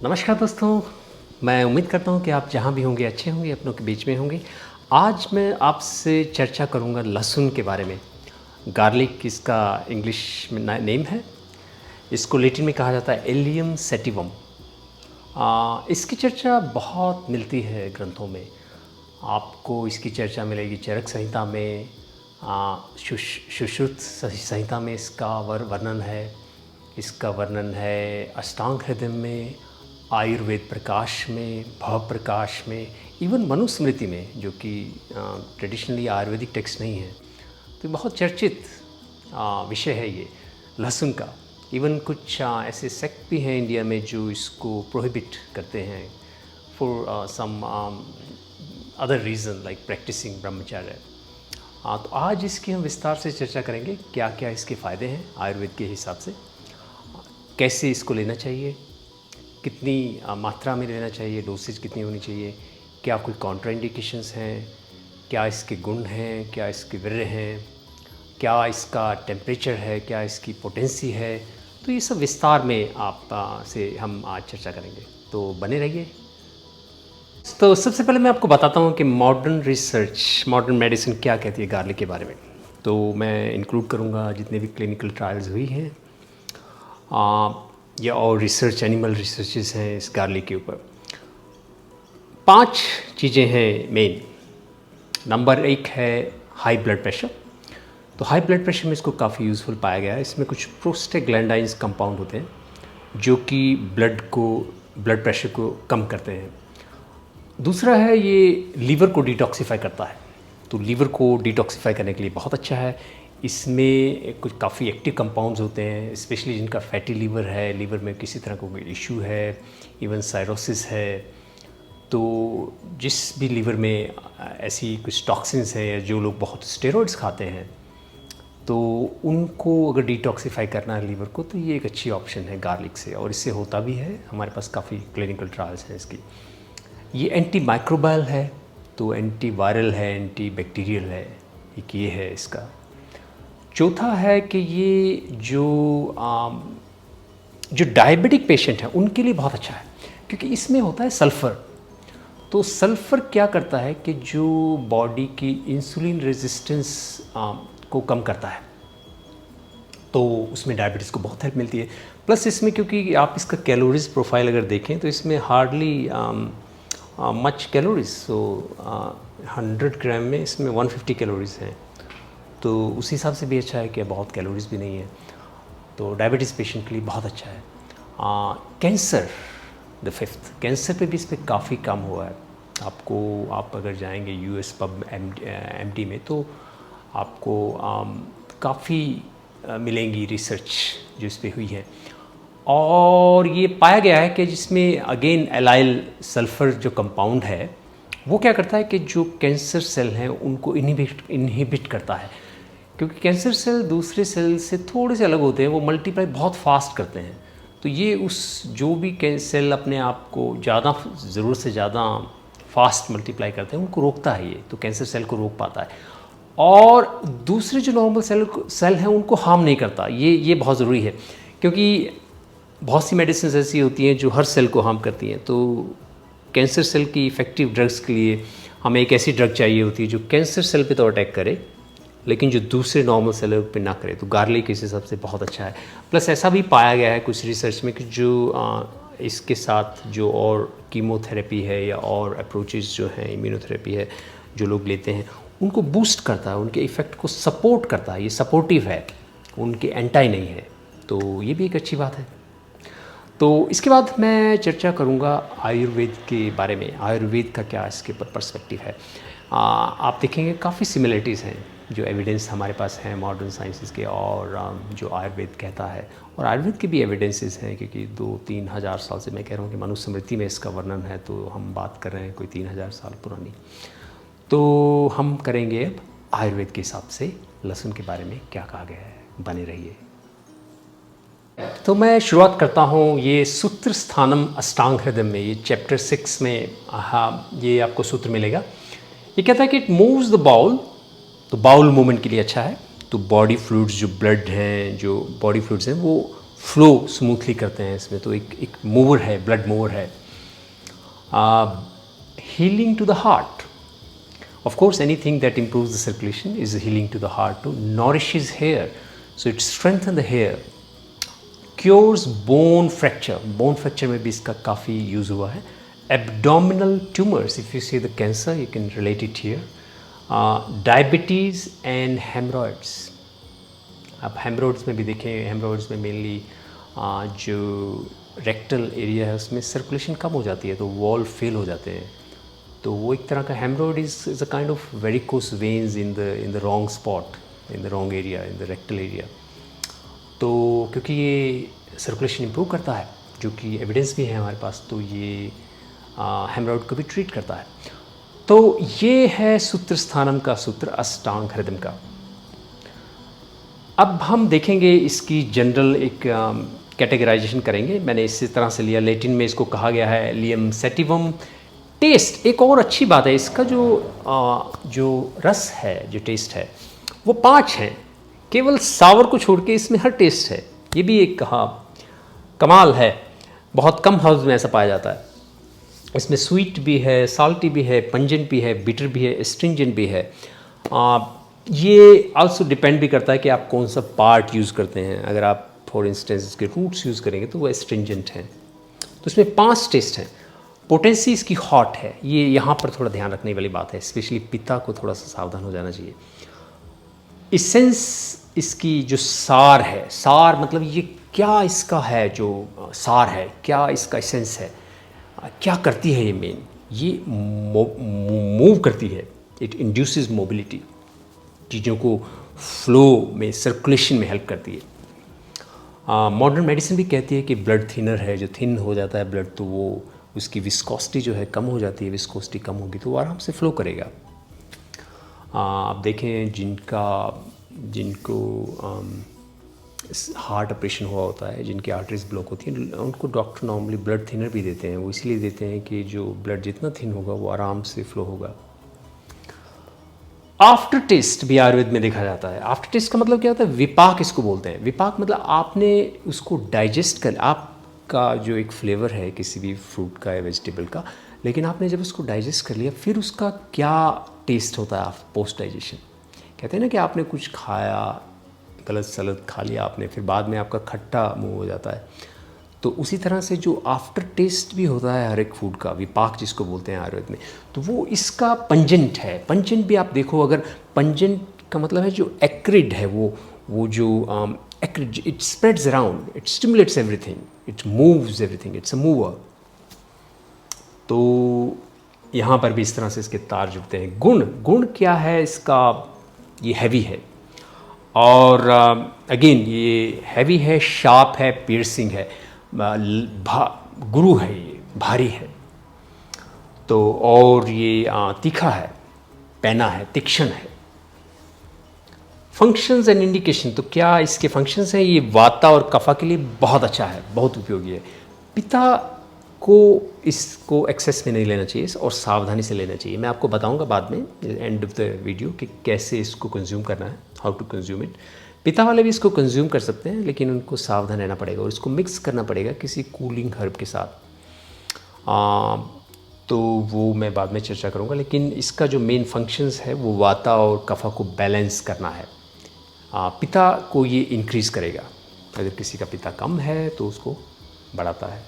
नमस्कार दोस्तों, मैं उम्मीद करता हूँ कि आप जहाँ भी होंगे अच्छे होंगे, अपनों के बीच में होंगे। आज मैं आपसे चर्चा करूँगा लहसुन के बारे में। गार्लिक इसका इंग्लिश में नेम है। इसको लैटिन में कहा जाता है एलियम सैटिवम। इसकी चर्चा बहुत मिलती है ग्रंथों में। आपको इसकी चर्चा मिलेगी चरक संहिता में, सुश्रुत संहिता में इसका वर्णन है। इसका वर्णन है अष्टांग हृदय में, आयुर्वेद प्रकाश में, भव प्रकाश में, इवन मनुस्मृति में, जो कि ट्रेडिशनली आयुर्वेदिक टेक्स्ट नहीं है। तो बहुत चर्चित विषय है ये लहसुन का। इवन कुछ ऐसे सेक्ट भी हैं इंडिया में जो इसको प्रोहिबिट करते हैं for some other reason like practicing brahmacharya. तो आज इसकी हम विस्तार से चर्चा करेंगे, क्या क्या इसके फ़ायदे हैं आयुर्वेद के हिसाब से, कैसे इसको लेना चाहिए, कितनी मात्रा में लेना चाहिए, डोसेज कितनी होनी चाहिए, क्या कोई कॉन्ट्राइंडिकेशंस हैं, क्या इसके गुण हैं, क्या इसके वीर्य हैं, क्या इसका टेम्परेचर है, क्या इसकी पोटेंसी है। तो ये सब विस्तार में आप से हम आज चर्चा करेंगे, तो बने रहिए। तो सबसे पहले मैं आपको बताता हूँ कि मॉडर्न रिसर्च, मॉडर्न मेडिसिन क्या कहती है गार्लिक के बारे में। तो मैं इंक्लूड करूँगा जितने भी क्लिनिकल ट्रायल्स हुई हैं या और रिसर्च, एनिमल रिसर्चेस हैं इस गार्लिक के ऊपर। 5 चीज़ें हैं मेन। नंबर 1 है हाई ब्लड प्रेशर। तो हाई ब्लड प्रेशर में इसको काफ़ी यूज़फुल पाया गया है। इसमें कुछ प्रोस्टाग्लैंडाइन्स कंपाउंड होते हैं जो कि ब्लड प्रेशर को कम करते हैं। दूसरा है ये लीवर को डिटॉक्सिफाई करता है। तो लीवर को डिटॉक्सिफाई करने के लिए बहुत अच्छा है। इसमें कुछ काफ़ी एक्टिव कंपाउंड्स होते हैं, स्पेशली जिनका फैटी लीवर है, लीवर में किसी तरह का कोई इशू है, इवन साइरोसिस है। तो जिस भी लीवर में ऐसी कुछ टॉक्सिन्स हैं, या जो लोग बहुत स्टेरॉइड्स खाते हैं, तो उनको अगर डिटॉक्सिफाई करना है लीवर को, तो ये एक अच्छी ऑप्शन है गार्लिक से, और इससे होता भी है। हमारे पास काफ़ी क्लिनिकल ट्रायल्स हैं इसकी। ये एंटी माइक्रोबायल है, तो एंटी वायरल है, एंटी बैक्टीरियल है, एक ये है इसका। चौथा है कि ये जो डायबिटिक पेशेंट हैं उनके लिए बहुत अच्छा है, क्योंकि इसमें होता है सल्फ़र। तो सल्फ़र क्या करता है कि जो बॉडी की इंसुलिन रेजिस्टेंस को कम करता है, तो उसमें डायबिटीज़ को बहुत हेल्प मिलती है। प्लस इसमें क्योंकि आप इसका कैलोरीज प्रोफाइल अगर देखें तो इसमें हार्डली मच कैलोरीज, सो 100 ग्राम में इसमें 150 कैलोरीज हैं। तो उस हिसाब से भी अच्छा है कि बहुत कैलोरीज भी नहीं है, तो डायबिटीज़ पेशेंट के लिए बहुत अच्छा है। कैंसर, द 5th, कैंसर पे भी इस पर काफ़ी काम हुआ है। आप अगर जाएंगे यूएस पब एमडी में, तो आपको काफ़ी मिलेंगी रिसर्च जो इस पर हुई है। और ये पाया गया है कि जिसमें अगेन एलाइल सल्फ़र जो कंपाउंड है, वो क्या करता है कि जो कैंसर सेल हैं उनको इनहिबिट करता है। क्योंकि कैंसर सेल दूसरे सेल से थोड़े से अलग होते हैं, वो मल्टीप्लाई बहुत फास्ट करते हैं। तो ये उस जो भी सेल अपने आप को ज़्यादा ज़रूरत से ज़्यादा फास्ट मल्टीप्लाई करते हैं, उनको रोकता है ये, तो कैंसर सेल को रोक पाता है। और दूसरे जो नॉर्मल सेल हैं उनको हार्म नहीं करता। ये बहुत ज़रूरी है, क्योंकि बहुत सी मेडिसिन ऐसी होती हैं जो हर सेल को हार्म करती हैं। तो कैंसर सेल की इफ़ेक्टिव ड्रग्स के लिए हमें एक ऐसी ड्रग चाहिए होती है जो कैंसर सेल पे तो अटैक करे, लेकिन जो दूसरे नॉर्मल सेल पे ना करे। तो गार्लिक इस हिसाब से बहुत अच्छा है। प्लस ऐसा भी पाया गया है कुछ रिसर्च में कि जो इसके साथ जो और कीमोथेरेपी है या और अप्रोचेस जो हैं, इम्यूनोथेरेपी है, जो लोग लेते हैं उनको बूस्ट करता है, उनके इफ़ेक्ट को सपोर्ट करता है। ये सपोर्टिव है, उनके एंटाई नहीं है, तो ये भी एक अच्छी बात है। तो इसके बाद मैं चर्चा करूँगा आयुर्वेद के बारे में। आयुर्वेद का क्या इसके ऊपर पर्सपेक्टिव है। आप देखेंगे काफ़ी सिमिलरिटीज़ हैं जो एविडेंस हमारे पास हैं मॉडर्न साइंसेस के, और जो आयुर्वेद कहता है। और आयुर्वेद के भी एविडेंसेस हैं, क्योंकि 2-3 हज़ार साल से, मैं कह रहा हूँ कि मनुस्मृति में इसका वर्णन है, तो हम बात कर रहे हैं कोई 3000 साल पुरानी। तो हम करेंगे अब आयुर्वेद के हिसाब से लहसुन के बारे में क्या कहा गया है। बने रहिए। तो मैं शुरुआत करता हूँ ये सूत्र स्थानम अष्टांग हृदय में, ये चैप्टर 6 में ये आपको सूत्र मिलेगा। ये कहता है कि इट मूव्स द बाउल, तो बाउल मूवमेंट के लिए अच्छा है। तो बॉडी फ्लूइड्स, जो ब्लड हैं, जो बॉडी फ्लूइड्स हैं, वो फ्लो स्मूथली करते हैं इसमें, तो एक मूवर है, ब्लड मूवर है। Healing to the heart, of course anything that improves the circulation is healing to the heart too. Nourishes hair, so it strengthens the hair. Cures bone fracture, bone fracture में भी इसका काफ़ी use हुआ है। Abdominal tumors, if you see the cancer you can relate it here. Diabetes and hemorrhoids, अब haemorrhoids में भी देखें, हेमरोइड्स में मेनली जो रेक्टल एरिया है उसमें सर्कुलेशन कम हो जाती है, तो वॉल फेल हो जाते हैं, तो वो एक तरह का haemorrhoid is a kind of varicose veins in the wrong spot, in the wrong area, in the rectal area. तो क्योंकि ये सर्कुलेशन इम्प्रूव करता है, जो कि एविडेंस भी है हमारे पास, तो ये हेमरोइड को भी ट्रीट करता है। तो ये है सूत्र स्थानम का सूत्र, अष्टांग हृदय का। अब हम देखेंगे इसकी जनरल एक कैटेगराइजेशन करेंगे। मैंने इसी तरह से लिया, लैटिन में इसको कहा गया है लियम सेटिवम। टेस्ट, एक और अच्छी बात है इसका, जो रस है, जो टेस्ट है वो 5 हैं, केवल सावर को छोड़ के इसमें हर टेस्ट है। ये भी एक कमाल है, बहुत कम हाउस में ऐसा पाया जाता है। इसमें स्वीट भी है, साल्टी भी है, पंजेंट भी है, बिटर भी है, एस्ट्रिंजेंट भी है। ये आल्सो डिपेंड भी करता है कि आप कौन सा पार्ट यूज़ करते हैं। अगर आप फॉर इंस्टेंस इसके रूट्स यूज़ करेंगे तो वो एस्ट्रिंजेंट हैं। तो इसमें 5 टेस्ट हैं। पोटेंसी इसकी हॉट है, ये यहाँ पर थोड़ा ध्यान रखने वाली बात है, स्पेशली पिता को थोड़ा सा सावधान हो जाना चाहिए। इसेंस इसकी जो सार है, सार मतलब ये क्या इसका है, जो सार है, क्या इसका इसेंस है, क्या करती है ये मेन, ये मूव करती है, इट इंड्यूसेस मोबिलिटी, चीज़ों को फ्लो में, सर्कुलेशन में हेल्प करती है। मॉडर्न मेडिसिन भी कहती है कि ब्लड थिनर है, जो थिन हो जाता है ब्लड तो वो उसकी विस्कोसिटी जो है कम हो जाती है, विस्कोसिटी कम होगी तो वो आराम से फ्लो करेगा। आप देखें जिनको हार्ट ऑपरेशन हुआ होता है, जिनकी आर्टरीज ब्लॉक होती हैं, उनको डॉक्टर नॉर्मली ब्लड थिनर भी देते हैं। वो इसलिए देते हैं कि जो ब्लड जितना थिन होगा वो आराम से फ्लो होगा। आफ्टर टेस्ट भी आयुर्वेद में देखा जाता है। आफ्टर टेस्ट का मतलब क्या होता है, विपाक इसको बोलते हैं। विपाक मतलब आपने उसको डाइजेस्ट कर, आपका जो एक फ्लेवर है किसी भी फ्रूट का या वेजिटेबल का, लेकिन आपने जब उसको डाइजेस्ट कर लिया फिर उसका क्या टेस्ट होता है पोस्ट डाइजेशन। कहते हैं ना कि आपने कुछ खाया, गलत सलत खा लिया आपने, फिर बाद में आपका खट्टा मुंह हो जाता है, तो उसी तरह से जो आफ्टर टेस्ट भी होता है हर एक फूड का, विपाक जिसको बोलते हैं आयुर्वेद में, तो वो इसका पंजेंट है। पंजेंट भी आप देखो, अगर पंजेंट का मतलब है जो एक्रिड है, वो जो acrid, it spreads around, it stimulates everything, it moves everything, it's a mover. तो यहाँ पर भी इस तरह से इसके तार जुड़ते हैं। गुण क्या है इसका, ये हैवी है, और अगेन ये हैवी है, शार्प है, पियर्सिंग है, गुरु है, ये भारी है, तो और ये तीखा है, पैना है, तीक्ष्ण है। फंक्शंस एंड इंडिकेशन, तो क्या इसके फंक्शंस हैं, ये वाता और कफा के लिए बहुत अच्छा है, बहुत उपयोगी है। पिता को इसको एक्सेस में नहीं लेना चाहिए और सावधानी से लेना चाहिए। मैं आपको बताऊंगा बाद में एंड ऑफ द वीडियो कि कैसे इसको कंज्यूम करना है, हाउ टू कंज्यूम इट। पिता वाले भी इसको कंज्यूम कर सकते हैं, लेकिन उनको सावधान रहना पड़ेगा और इसको मिक्स करना पड़ेगा किसी कूलिंग हर्ब के साथ। तो वो मैं बाद में चर्चा करूँगा, लेकिन इसका जो मेन फंक्शंस है वो वाता और कफा को बैलेंस करना है। पिता को ये इंक्रीज़ करेगा, अगर किसी का पिता कम है तो उसको बढ़ाता है।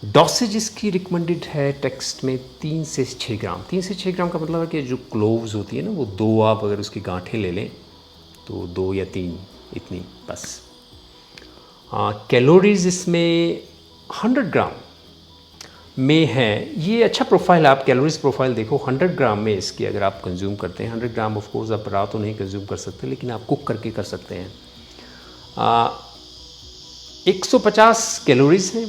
डोसेज इसकी रिकमेंडेड है टेक्स्ट में 3 से 6 ग्राम। 3 से 6 ग्राम का मतलब है कि जो क्लोव्स होती है ना, वो 2 आप अगर उसकी गांठें ले लें तो 2 या 3, इतनी बस। कैलोरीज इसमें 100 ग्राम में है। ये अच्छा प्रोफाइल है, आप कैलोरीज प्रोफाइल देखो, 100 ग्राम में इसकी अगर आप कंज्यूम करते हैं। 100 ग्राम ऑफ कोर्स आप रात तो नहीं कंज्यूम कर सकते, लेकिन आप कुक करके कर सकते हैं। 150 कैलोरीज हैं,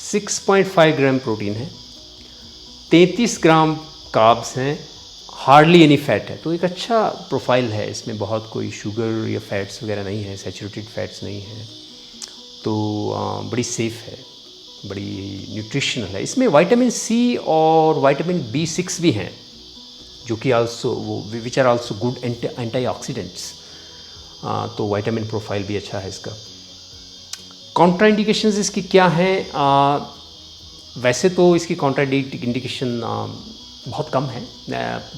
6.5 ग्राम प्रोटीन है, 33 ग्राम कार्ब्स हैं, हार्डली एनी फैट है। तो एक अच्छा प्रोफाइल है, इसमें बहुत कोई शुगर या फैट्स वगैरह नहीं है, सैचुरेटेड फैट्स नहीं है, तो बड़ी सेफ़ है, बड़ी न्यूट्रिशनल है। इसमें विटामिन सी और विटामिन B6 भी हैं, जो कि also which are also good antioxidants. तो विटामिन प्रोफाइल भी अच्छा है इसका। कॉन्ट्राइंडिकेशंस इसकी क्या हैं? वैसे तो इसकी इंडिकेशन बहुत कम है,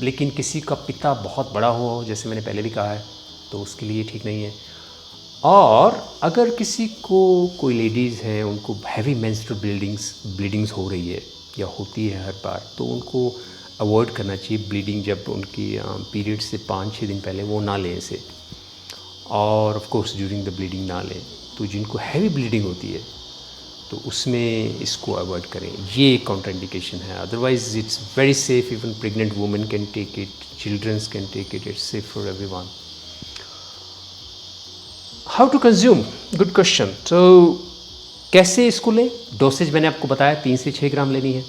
लेकिन किसी का पिता बहुत बड़ा हो, जैसे मैंने पहले भी कहा है, तो उसके लिए ठीक नहीं है। और अगर किसी को, कोई लेडीज़ हैं उनको हैवी मेंस्ट्रुअल ब्लीडिंग्स हो रही है या होती है हर बार, तो उनको अवॉइड करना चाहिए ब्लीडिंग। जब उनकी पीरियड से 5-6 दिन पहले वो ना लें इसे, और of course during the bleeding ना लें। तो जिनको हैवी ब्लीडिंग होती है तो उसमें इसको अवॉइड करें, ये एक कॉन्ट्राइंडिकेशन है। Otherwise it's very safe, even pregnant women can take it, childrens can take it, it's safe for everyone. How to consume, good question. तो कैसे इसको लें? डोसेज मैंने आपको बताया 3 से 6 ग्राम लेनी है।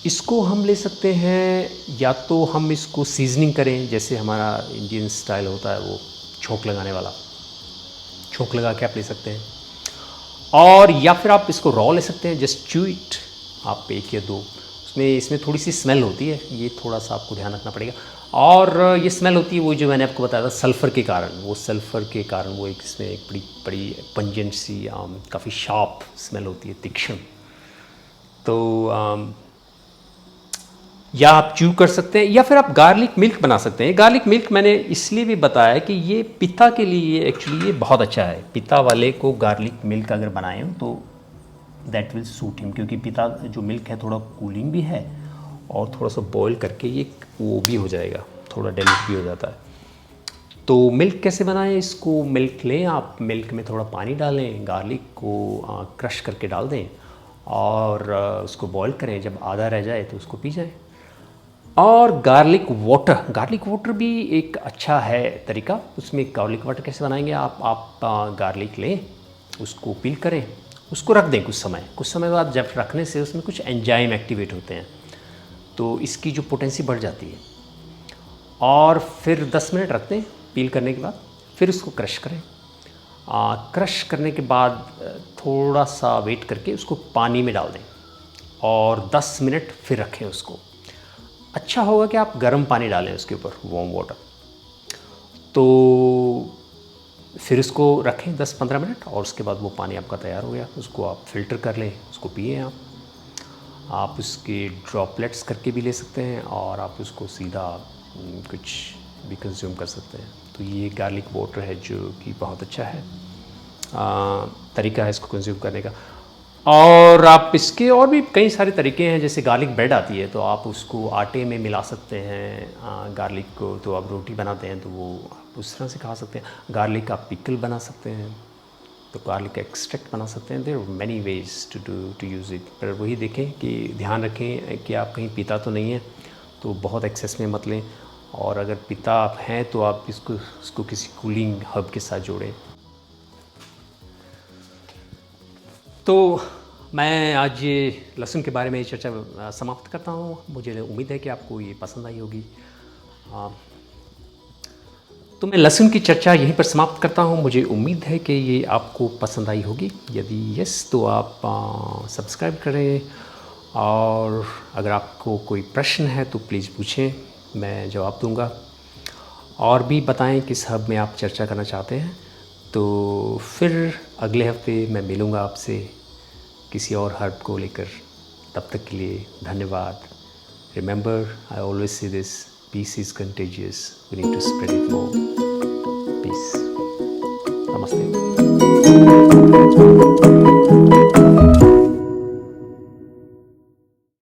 इसको हम ले सकते हैं, या तो हम इसको सीजनिंग करें, जैसे हमारा इंडियन स्टाइल होता है वो छोंक लगाने वाला, छोंक लगा के आप ले सकते हैं। और या फिर आप इसको रॉ ले सकते हैं, जस्ट च्यू इट, आप 1 या 2। इसमें थोड़ी सी स्मेल होती है, ये थोड़ा सा आपको ध्यान रखना पड़ेगा। और ये स्मेल होती है वो जो मैंने आपको बताया था सल्फ़र के कारण, वो एक इसमें एक बड़ी पंजेंट सी काफ़ी शार्प स्मेल होती है, तीक्ष्ण। तो या आप च्यू कर सकते हैं, या फिर आप गार्लिक मिल्क बना सकते हैं। गार्लिक मिल्क मैंने इसलिए भी बताया कि ये पिता के लिए एक्चुअली ये बहुत अच्छा है। पिता वाले को गार्लिक मिल्क अगर बनाएं तो दैट विल सूट हिम, क्योंकि पिता जो मिल्क है थोड़ा कूलिंग भी है, और थोड़ा सा बॉईल करके ये वो भी हो जाएगा, थोड़ा डेलिट भी हो जाता है। तो मिल्क कैसे बनाएं? इसको मिल्क लें आप, मिल्क में थोड़ा पानी डालें, गार्लिक को क्रश करके डाल दें, और उसको बॉईल करें। जब आधा रह जाए तो उसको पी जाएं। और गार्लिक वाटर भी एक अच्छा है तरीका। उसमें गार्लिक वाटर कैसे बनाएंगे? आप गार्लिक लें, उसको पील करें, उसको रख दें कुछ समय बाद। जब रखने से उसमें कुछ एंजाइम एक्टिवेट होते हैं, तो इसकी जो पोटेंसी बढ़ जाती है। और फिर 10 मिनट रख दें पील करने के बाद, फिर उसको क्रश करें। क्रश करने के बाद थोड़ा सा वेट करके उसको पानी में डाल दें, और 10 मिनट फिर रखें उसको। अच्छा होगा कि आप गर्म पानी डालें उसके ऊपर, वार्म वाटर। तो फिर उसको रखें 10-15 मिनट, और उसके बाद वो पानी आपका तैयार हो गया। उसको आप फ़िल्टर कर लें, उसको पिए आप उसके ड्रॉपलेट्स करके भी ले सकते हैं, और आप उसको सीधा कुछ भी कंज्यूम कर सकते हैं। तो ये गार्लिक वाटर है जो कि बहुत अच्छा है, तरीका है इसको कंज्यूम करने का। और आप इसके और भी कई सारे तरीके हैं, जैसे गार्लिक ब्रेड आती है, तो आप उसको आटे में मिला सकते हैं। गार्लिक को तो आप रोटी बनाते हैं तो वो आप उस तरह से खा सकते हैं। गार्लिक आप पिकल बना सकते हैं, तो गार्लिक एक्सट्रैक्ट बना सकते हैं। There are many ways to use it. पर वही देखें कि ध्यान रखें कि आप कहीं पीता तो नहीं है, तो बहुत एक्सेस में मत लें। और अगर पिता आप हैं तो आप इसको किसी कूलिंग हर्ब के साथ जोड़ें। तो मैं आज ये लहसुन के बारे में चर्चा समाप्त करता हूँ। मुझे उम्मीद है कि आपको ये पसंद आई होगी। तो मैं लहसुन की चर्चा यहीं पर समाप्त करता हूँ। मुझे उम्मीद है कि ये आपको पसंद आई होगी। यदि यस तो आप सब्सक्राइब करें, और अगर आपको कोई प्रश्न है तो प्लीज़ पूछें, मैं जवाब दूंगा। और भी बताएं किस हब में आप चर्चा करना चाहते हैं। तो फिर अगले हफ्ते मैं मिलूँगा आपसे किसी और हर्ब को लेकर। तब तक के लिए धन्यवाद। Remember, I always say this, peace is contagious, we need to spread it more. Piece.